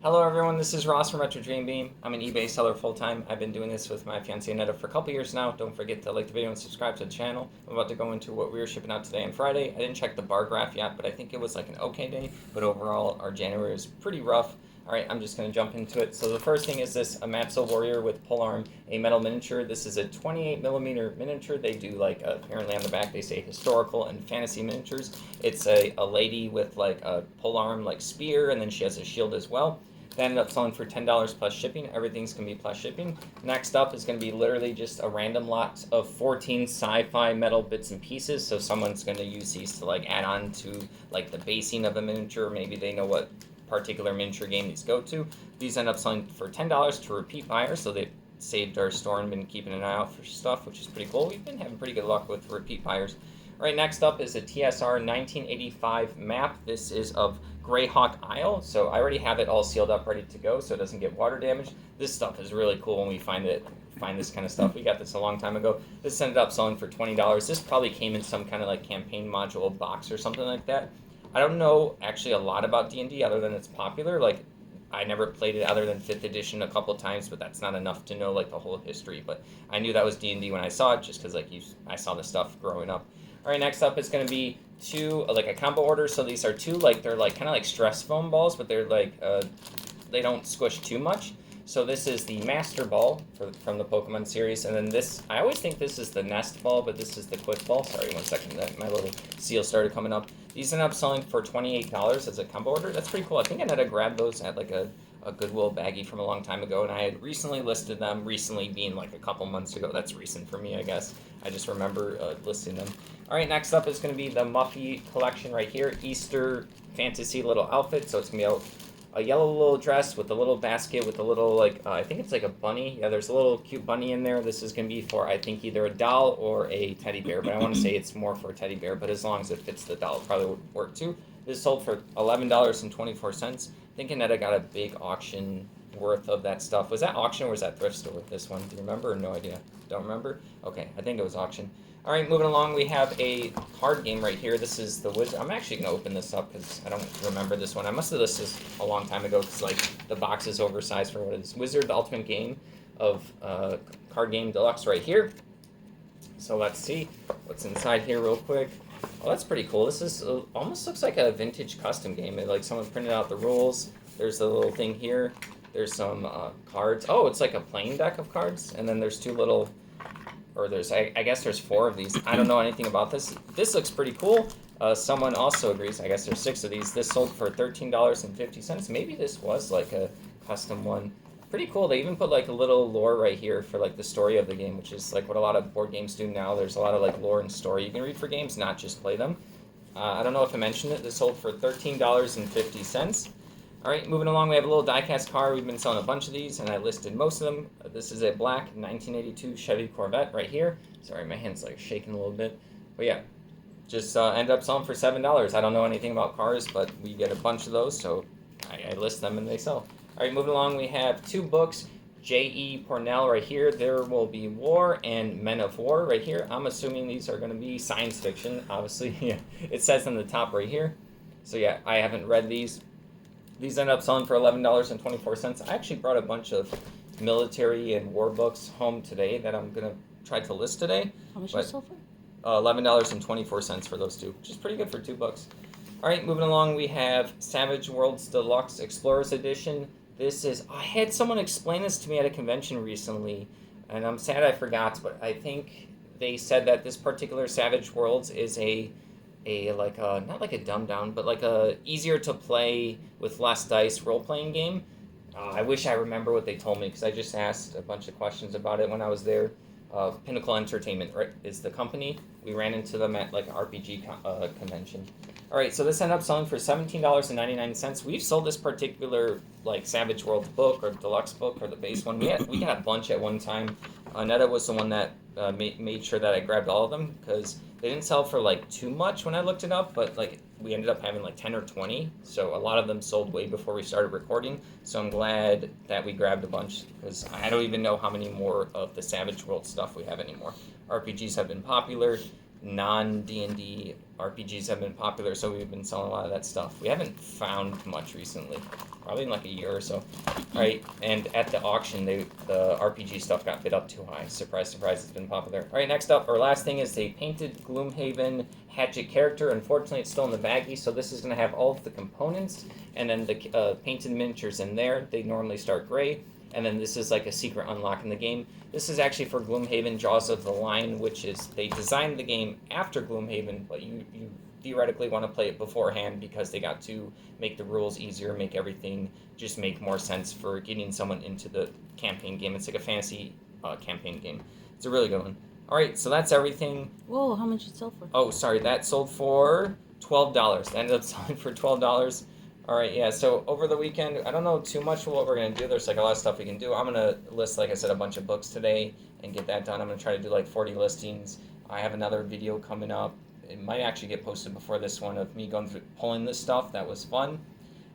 Hello everyone, this is Ross from Retro Dream Beam. I'm an eBay seller full-time. I've been doing this with my fiancée Netta for a couple years now. Don't forget to like the video and subscribe to the channel. I'm about to go into what we were shipping out today on Friday. I didn't check the bar graph yet, but I think it was like an okay day. But overall, our January was pretty rough. Alright, I'm just going to jump into it. So the first thing is this, a Matzo Warrior with polearm, a metal miniature. This is a 28mm miniature. They do like, apparently on the back they say historical and fantasy miniatures. It's a lady with like a polearm like spear, and then she has a shield as well. That ended up selling for $10 plus shipping. Everything's going to be plus shipping. Next up is going to be literally just a random lot of 14 sci-fi metal bits and pieces. So someone's going to use these to like add on to like the basing of a miniature. Maybe they know what particular miniature game these go to. These end up selling for $10 to repeat buyers. So they saved our store and been keeping an eye out for stuff, which is pretty cool. We've been having pretty good luck with repeat buyers. All right, next up is a TSR 1985 map. This is of Greyhawk Isle, so I already have it all sealed up, ready to go, so it doesn't get water damage. This stuff is really cool when we find this kind of stuff. We got this a long time ago. This ended up selling for $20. This probably came in some kind of like campaign module box or something like that. I don't know actually a lot about D&D other than it's popular. Like, I never played it other than 5th edition a couple times, but that's not enough to know like the whole history. But I knew that was D&D when I saw it, just because like I saw the stuff growing up. All right, next up is going to be two, like a combo order. So these are two, like they're like kind of like stress foam balls, but they're like they don't squish too much. So this is the Master Ball from the Pokemon series, and then this, I always think this is the Nest Ball, but this is the Quick Ball. Sorry, one second, my little seal started coming up. These end up selling for $28 as a combo order. That's pretty cool. I think I had to grab those at like a Goodwill baggie from a long time ago, and I had recently listed them, recently being like a couple months ago. That's recent for me, I guess. I just remember listing them. All right, next up is going to be the Muffy collection right here, Easter fantasy little outfit. So it's going to be a yellow little dress with a little basket with a little, like, I think it's like a bunny. Yeah, there's a little cute bunny in there. This is going to be for, I think, either a doll or a teddy bear, but I want to say it's more for a teddy bear, but as long as it fits the doll, it probably would work too. This sold for $11.24. I think Annetta got a big auction worth of that stuff. Was that auction or was that thrift store, this one? Do you remember or no idea? Don't remember? Okay, I think it was auction. All right, moving along, we have a card game right here. This is the Wizard. I'm actually going to open this up because I don't remember this one. I must have listed this a long time ago because like the box is oversized for what it is. Wizard, the ultimate game of card game deluxe right here. So let's see what's inside here real quick. Oh, that's pretty cool. This is almost looks like a vintage custom game. Like someone printed out the rules. There's the little thing here. There's some cards. Oh, it's like a playing deck of cards. And then there's two little, or there's, I guess there's 4 of these. I don't know anything about this. This looks pretty cool. Someone also agrees. I guess there's 6 of these. This sold for $13.50. Maybe this was like a custom one. Pretty cool. They even put like a little lore right here for like the story of the game, which is like what a lot of board games do now. There's a lot of like lore and story you can read for games, not just play them. I don't know if I mentioned it. This sold for $13.50. All right, moving along, we have a little diecast car. We've been selling a bunch of these, and I listed most of them. This is a black 1982 Chevy Corvette right here. Sorry, my hand's like shaking a little bit. But yeah, just ended up selling for $7. I don't know anything about cars, but we get a bunch of those, so I list them and they sell. All right, moving along, we have 2 books. J.E. Pournelle right here. There Will Be War and Men of War right here. I'm assuming these are going to be science fiction, obviously. Yeah, it says on the top right here. So yeah, I haven't read these. These end up selling for $11.24. I actually brought a bunch of military and war books home today that I'm going to try to list today. How much you sold for? $11.24 for those 2, which is pretty good for $2. All right, moving along, we have Savage Worlds Deluxe Explorers Edition. This is, I had someone explain this to me at a convention recently, and I'm sad I forgot, but I think they said that this particular Savage Worlds is a like a, not like a dumbed down, but like a easier to play with less dice role-playing game. I wish I remember what they told me because I just asked a bunch of questions about it when I was there. Pinnacle Entertainment, right, is the company. We ran into them at like an RPG convention. All right, so this ended up selling for $17.99. We've sold this particular like Savage Worlds book or deluxe book or the base one. We got a bunch at one time. Netta was the one that made sure that I grabbed all of them because they didn't sell for like too much when I looked it up, but like we ended up having like 10 or 20. So a lot of them sold way before we started recording. So I'm glad that we grabbed a bunch because I don't even know how many more of the Savage World stuff we have anymore. RPGs have been popular. non-D&D RPGs have been popular, so we've been selling a lot of that stuff. We haven't found much recently, probably in like a year or so. All right, and at the auction, the RPG stuff got bid up too high. Surprise, surprise, it's been popular. All right, next up, our last thing is a painted Gloomhaven Hatchet character. Unfortunately, it's still in the baggie, so this is going to have all of the components, and then the painted miniatures in there. They normally start gray, and then this is like a secret unlock in the game. This is actually for Gloomhaven Jaws of the Lion, which is, they designed the game after Gloomhaven, but you theoretically want to play it beforehand because they got to make the rules easier, make everything just make more sense for getting someone into the campaign game. It's like a fantasy campaign game. It's a really good one. All right, so that's everything. Whoa, how much did it sell for? Oh, sorry, that sold for $12. That ended up selling for $12. All right, yeah, so over the weekend, I don't know too much what we're going to do. There's like a lot of stuff we can do. I'm going to list, like I said, a bunch of books today and get that done. I'm going to try to do like 40 listings. I have another video coming up. It might actually get posted before this one of me going through pulling this stuff. That was fun.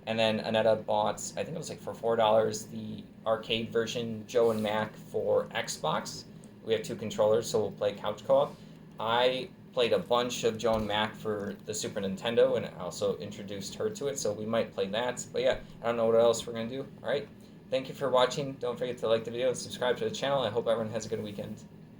And then Anetta bought, I think it was like for $4, the arcade version, Joe and Mac for Xbox. We have 2 controllers, so we'll play couch co-op. I played a bunch of Joan Mac for the Super Nintendo, and I also introduced her to it, so we might play that. But yeah, I don't know what else we're going to do. All right, thank you for watching. Don't forget to like the video and subscribe to the channel. I hope everyone has a good weekend.